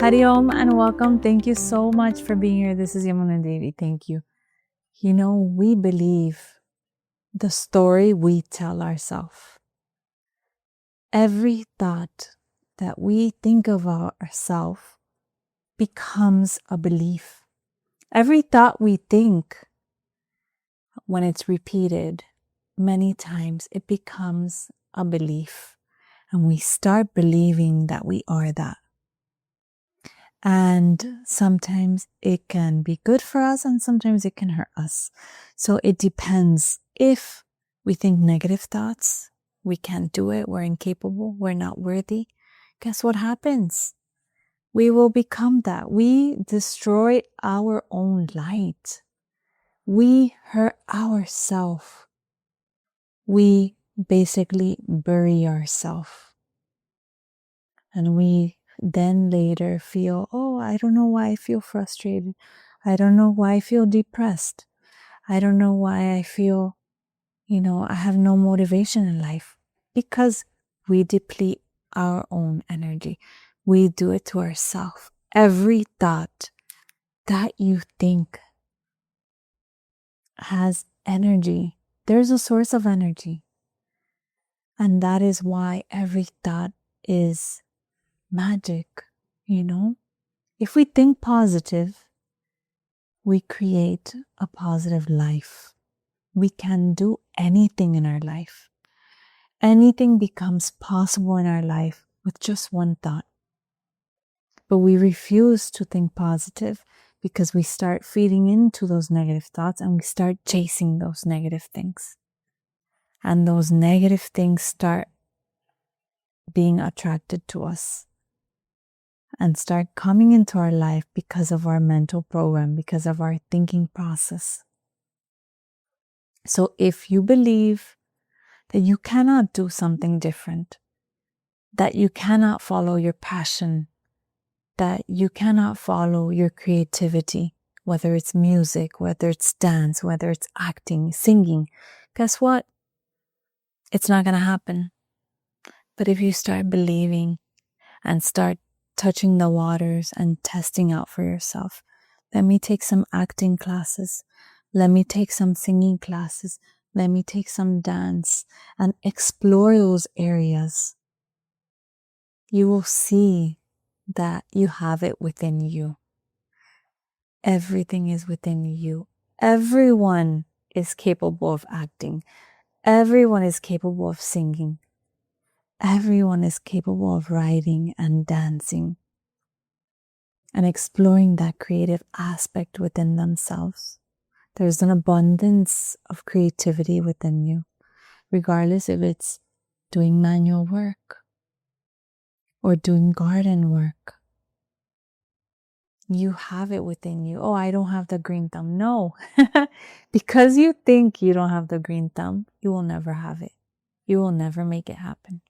Hari Om and welcome. Thank you so much for being here. This is Yamuna Devi. Thank you. You know, we believe the story we tell ourselves. Every thought that we think of ourselves becomes a belief. Every thought we think, when it's repeated many times, it becomes a belief. And we start believing that we are that. And sometimes it can be good for us and sometimes it can hurt us. So it depends. If we think negative thoughts, we can't do it, we're incapable, we're not worthy, guess what happens? We will become that. We destroy our own light. We hurt ourselves. We basically bury ourselves. And we then later feel, oh, I don't know why I feel frustrated. I don't know why I feel depressed. I don't know why I feel, I have no motivation in life. Because we deplete our own energy. We do it to ourselves. Every thought that you think has energy. There's a source of energy. And that is why every thought is magic, If we think positive, we create a positive life. We can do anything in our life. Anything becomes possible in our life with just one thought. But we refuse to think positive because we start feeding into those negative thoughts and we start chasing those negative things. And those negative things start being attracted to us and start coming into our life because of our mental program, because of our thinking process. So if you believe that you cannot do something different, that you cannot follow your passion, that you cannot follow your creativity, whether it's music, whether it's dance, whether it's acting, singing, guess what? It's not going to happen. But if you start believing and start touching the waters and testing out for yourself, let me take some acting classes. Let me take some singing classes. Let me take some dance and explore those areas. You will see that you have it within you. Everything is within you. Everyone is capable of acting. Everyone is capable of singing. Everyone is capable of writing and dancing and exploring that creative aspect within themselves. There's an abundance of creativity within you, regardless if it's doing manual work or doing garden work. You have it within you. Oh, I don't have the green thumb. No, because you think you don't have the green thumb, you will never have it. You will never make it happen.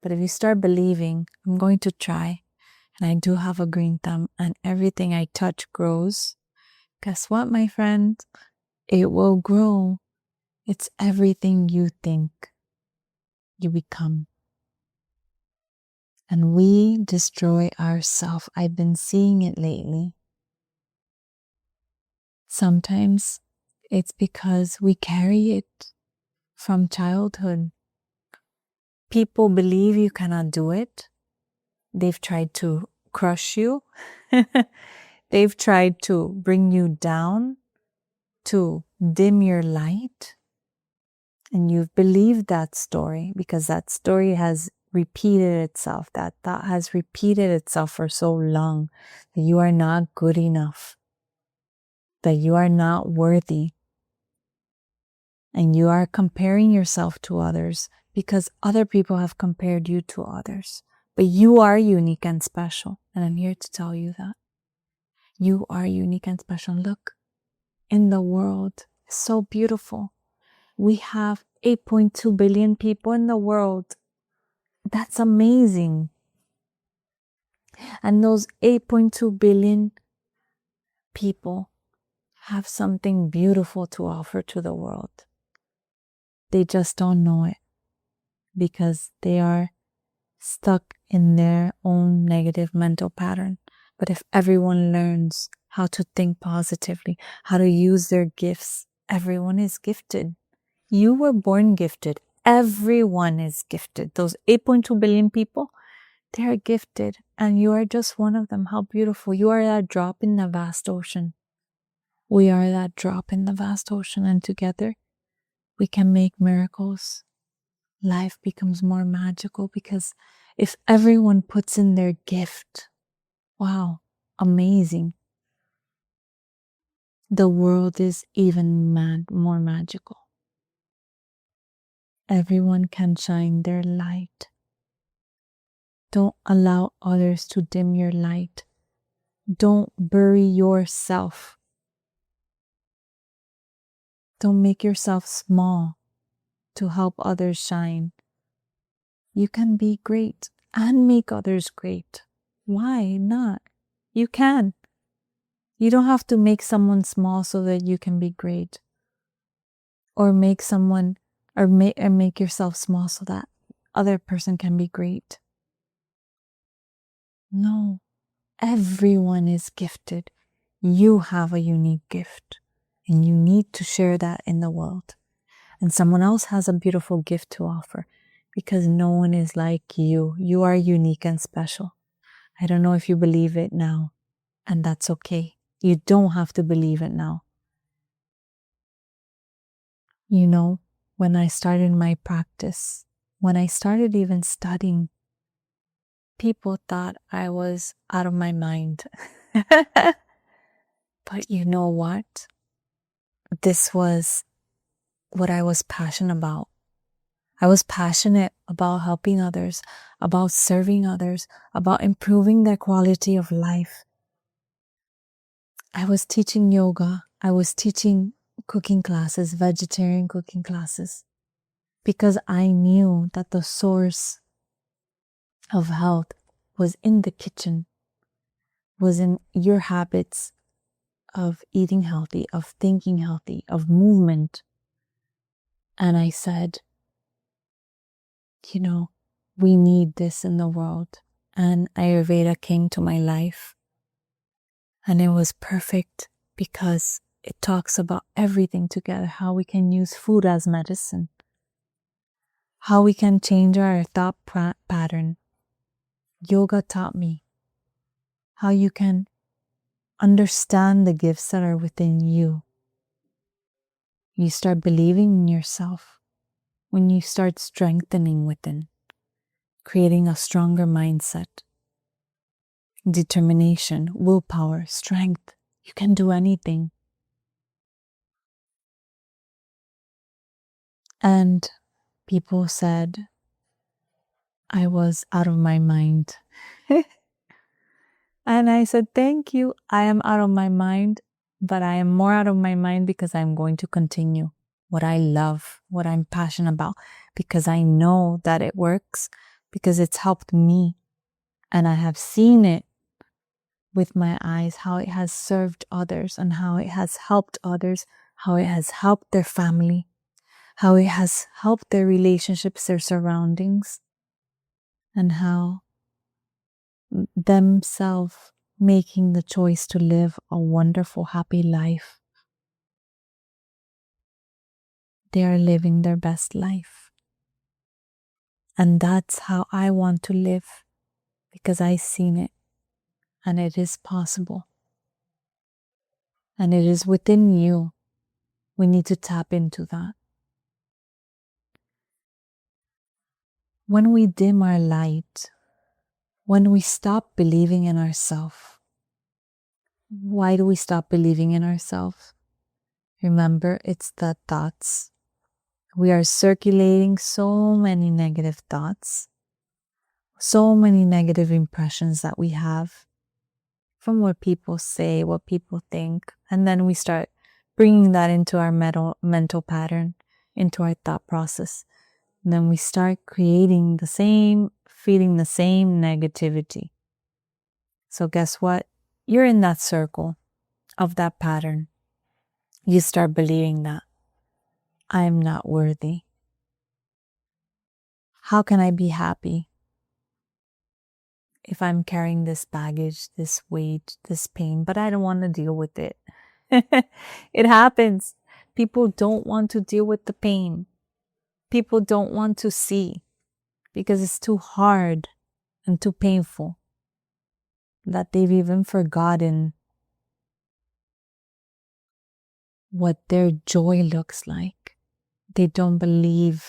But if you start believing, I'm going to try, and I do have a green thumb, and everything I touch grows, guess what, my friend? It will grow. It's everything you think, you become. And we destroy ourselves. I've been seeing it lately. Sometimes it's because we carry it from childhood. People believe you cannot do it. They've tried to crush you. They've tried to bring you down, to dim your light. And you've believed that story because that story has repeated itself. That thought has repeated itself for so long that you are not good enough, that you are not worthy. And you are comparing yourself to others because other people have compared you to others. But you are unique and special. And I'm here to tell you that. You are unique and special. Look, in the world, it's so beautiful. We have 8.2 billion people in the world. That's amazing. And those 8.2 billion people have something beautiful to offer to the world. They just don't know it because they are stuck in their own negative mental pattern. But if everyone learns how to think positively, how to use their gifts, everyone is gifted. You were born gifted. Everyone is gifted. Those 8.2 billion people, they are gifted, and you are just one of them. How beautiful. You are that drop in the vast ocean. We are that drop in the vast ocean, and together we can make miracles. Life becomes more magical because if everyone puts in their gift, wow, amazing. The world is even more magical. Everyone can shine their light. Don't allow others to dim your light. Don't bury yourself. Don't make yourself small to help others shine. You can be great and make others great. Why not? You can. You don't have to make someone small so that you can be great. Or make someone or make yourself small so that other person can be great. No. Everyone is gifted. You have a unique gift, and you need to share that in the world. And someone else has a beautiful gift to offer because no one is like you. You are unique and special. I don't know if you believe it now, and that's okay. You don't have to believe it now. You know, when I started my practice, when I started even studying, people thought I was out of my mind. But you know what? This was what I was passionate about. I was passionate about helping others, about serving others, about improving their quality of life. I was teaching yoga. I was teaching cooking classes, vegetarian cooking classes, because I knew that the source of health was in the kitchen, was in your habits of eating healthy, of thinking healthy, of movement. And I said, you know, we need this in the world. And Ayurveda came to my life. And it was perfect because it talks about everything together, how we can use food as medicine, how we can change our thought pattern. Yoga taught me how you can understand the gifts that are within you. You start believing in yourself when you start strengthening within, creating a stronger mindset, determination, willpower, strength. You can do anything. And people said I was out of my mind. And I said, thank you. I am out of my mind, but I am more out of my mind because I'm going to continue what I love, what I'm passionate about, because I know that it works, because it's helped me. And I have seen it with my eyes, how it has served others and how it has helped others, how it has helped their family, how it has helped their relationships, their surroundings, and how themselves making the choice to live a wonderful, happy life. They are living their best life. And that's how I want to live, because I've seen it and it is possible. And it is within you. We need to tap into that. When we dim our light, when we stop believing in ourselves, why do we stop believing in ourselves? Remember, it's the thoughts. We are circulating so many negative thoughts, so many negative impressions that we have from what people say, what people think, and then we start bringing that into our mental pattern, into our thought process. And then we start creating the same, feeling the same negativity. So guess what? You're in that circle of that pattern. You start believing that I am not worthy. How can I be happy? if I'm carrying this baggage, this weight, this pain, but I don't want to deal with it. It happens. People don't want to deal with the pain. People don't want to see because it's too hard and too painful that they've even forgotten what their joy looks like. They don't believe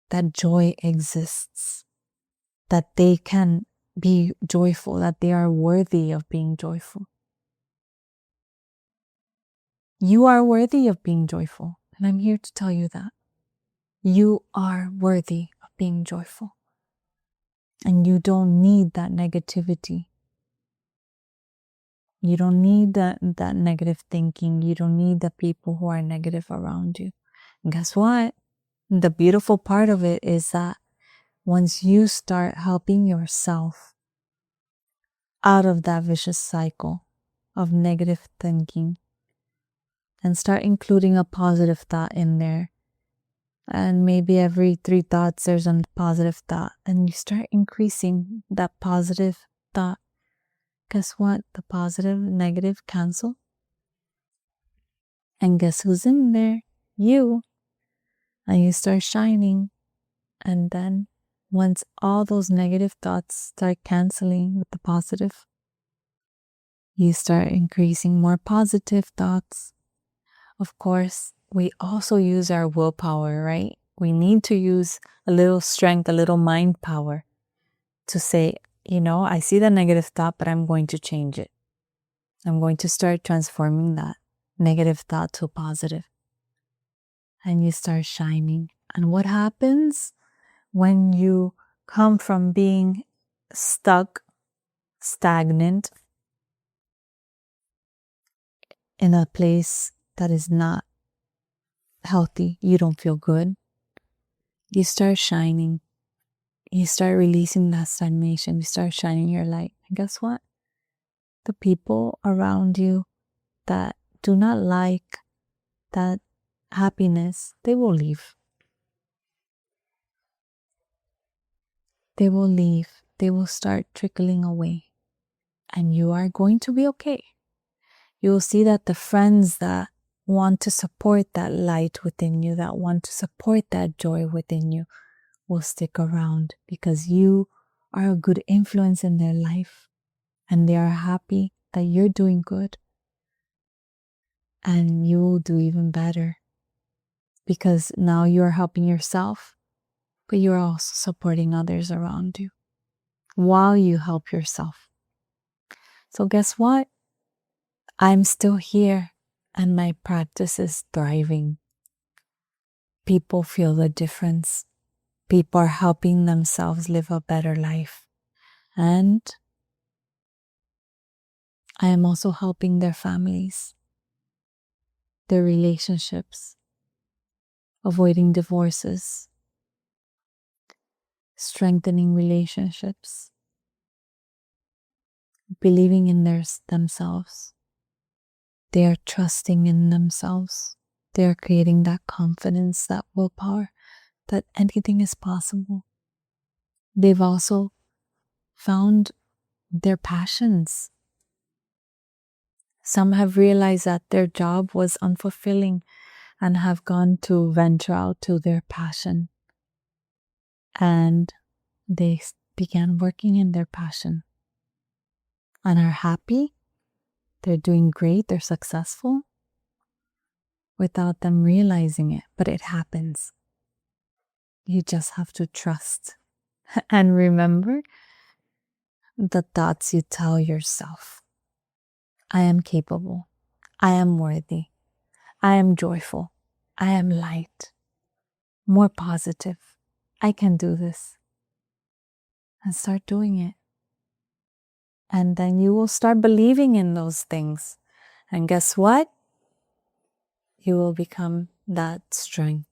that joy exists, that they can be joyful, that they are worthy of being joyful. You are worthy of being joyful, and I'm here to tell you that. You are worthy of being joyful, and you don't need that negativity. You don't need that negative thinking. You don't need the people who are negative around you. And guess what? The beautiful part of it is that once you start helping yourself out of that vicious cycle of negative thinking and start including a positive thought in there, and maybe every 3 thoughts there's a positive thought, and you start increasing that positive thought, guess what? The positive, negative cancel. And guess who's in there? You. And you start shining. And then once all those negative thoughts start canceling with the positive, you start increasing more positive thoughts. Of course, we also use our willpower, right? We need to use a little strength, a little mind power to say, I see the negative thought, but I'm going to change it. I'm going to start transforming that negative thought to positive. And you start shining. And what happens when you come from being stuck, stagnant in a place that is not healthy? You don't feel good. You start shining. You start releasing that stagnation. You start shining your light. And guess what? The people around you that do not like that happiness, they will leave. They will leave. They will start trickling away. And you are going to be okay. You will see that the friends that want to support that light within you, that want to support that joy within you, will stick around because you are a good influence in their life. And they are happy that you're doing good. And you will do even better because now you're helping yourself, but you're also supporting others around you while you help yourself. So guess what? I'm still here and my practice is thriving. People feel the difference. People are helping themselves live a better life. And I am also helping their families, their relationships, avoiding divorces, strengthening relationships, believing in themselves. They are trusting in themselves. They are creating that confidence, that willpower, that anything is possible. They've also found their passions. Some have realized that their job was unfulfilling and have gone to venture out to their passion. And they began working in their passion and are happy. They're doing great. They're successful without them realizing it. But it happens. You just have to trust. And remember the thoughts you tell yourself. I am capable. I am worthy. I am joyful. I am light. More positive. I can do this. And start doing it. And then you will start believing in those things. And guess what? You will become that strength,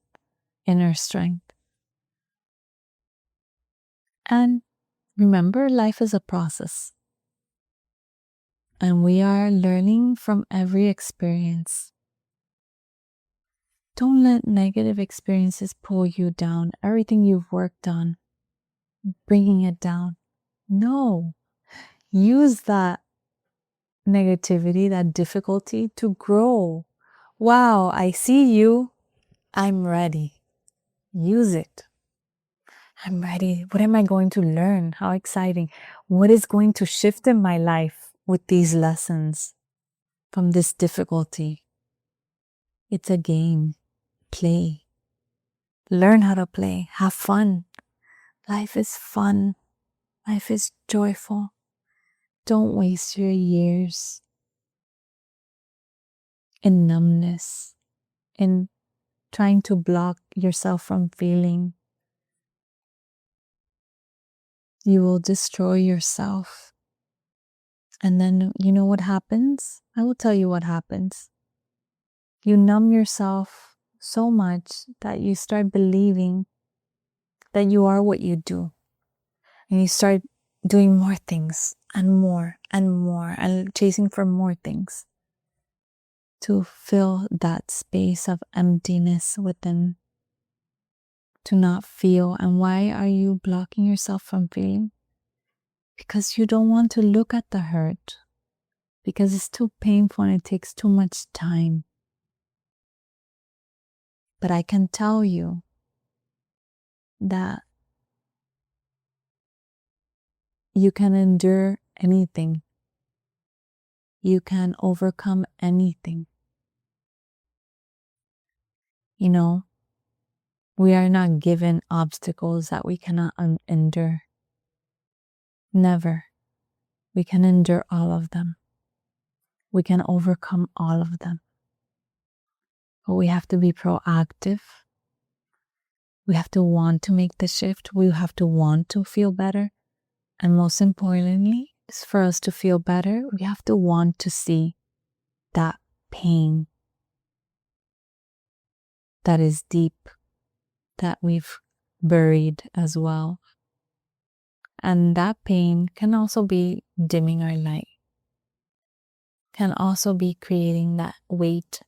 inner strength. And remember, life is a process. And we are learning from every experience. Don't let negative experiences pull you down. Everything you've worked on, bringing it down. No. Use that negativity, that difficulty to grow. Wow, I see you. I'm ready. Use it. I'm ready. What am I going to learn? How exciting. What is going to shift in my life with these lessons from this difficulty? It's a game. Play. Learn how to play. Have fun. Life is fun. Life is joyful. Don't waste your years in numbness, in trying to block yourself from feeling. You will destroy yourself. And then you know what happens? I will tell you what happens. You numb yourself so much that you start believing that you are what you do. And you start doing more things and more and more and chasing for more things to fill that space of emptiness within, to not feel. And why are you blocking yourself from feeling? Because you don't want to look at the hurt, because it's too painful and it takes too much time. But I can tell you that you can endure anything. You can overcome anything. You know, we are not given obstacles that we cannot endure. Never. We can endure all of them. We can overcome all of them. But we have to be proactive. We have to want to make the shift. We have to want to feel better. And most importantly, is for us to feel better, we have to want to see that pain that is deep, that we've buried as well. And that pain can also be dimming our light, can also be creating that weight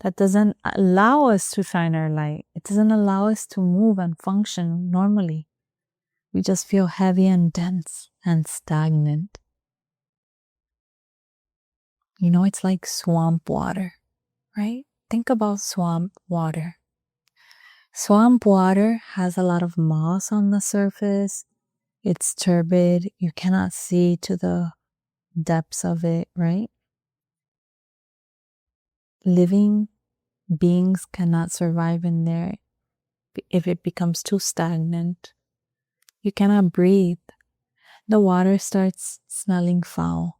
that doesn't allow us to shine our light. It doesn't allow us to move and function normally. We just feel heavy and dense and stagnant. You know, it's like swamp water, right? Think about swamp water. Swamp water has a lot of moss on the surface. It's turbid. You cannot see to the depths of it, right? Living beings cannot survive in there if it becomes too stagnant. You cannot breathe. The water starts smelling foul.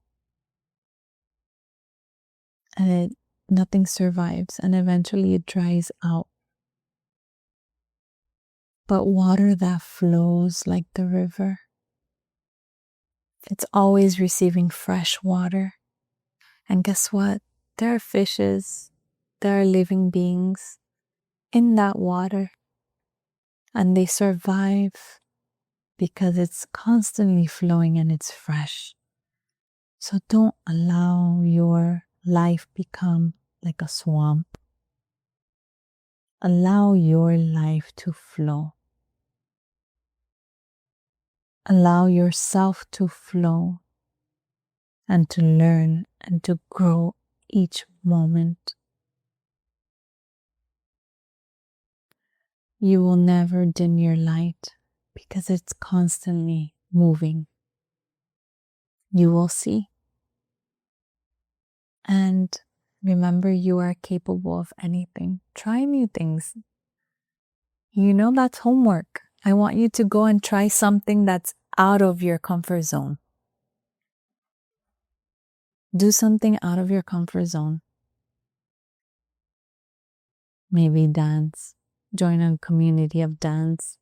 And nothing survives, and eventually it dries out. But water that flows like the river, it's always receiving fresh water. And guess what? There are fishes, there are living beings in that water, and they survive because it's constantly flowing and it's fresh. So don't allow your life become like a swamp. Allow your life to flow. Allow yourself to flow and to learn and to grow each moment. You will never dim your light because it's constantly moving. You will see. And remember, you are capable of anything. Try new things. You know, that's homework. I want you to go and try something that's out of your comfort zone. Do something out of your comfort zone. Maybe dance. Join a community of dance.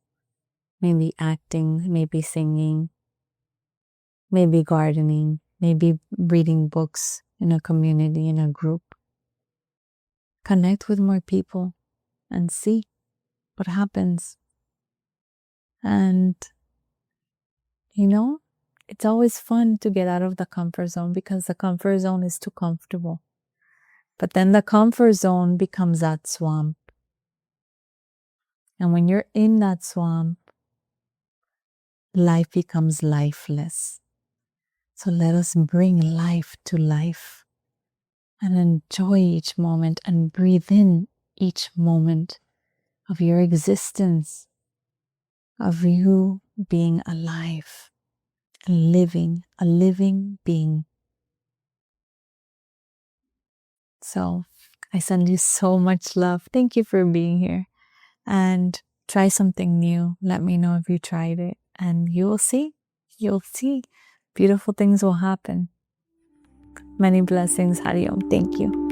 Maybe acting, maybe singing, maybe gardening, maybe reading books in a community, in a group. Connect with more people and see what happens. And, you know, it's always fun to get out of the comfort zone because the comfort zone is too comfortable. But then the comfort zone becomes that swamp. And when you're in that swamp, life becomes lifeless. So let us bring life to life and enjoy each moment and breathe in each moment of your existence, of you being alive and living, a living being. So I send you so much love. Thank you for being here. And try something new. Let me know if you tried it. And you will see. You'll see. Beautiful things will happen. Many blessings, Hariom. Thank you.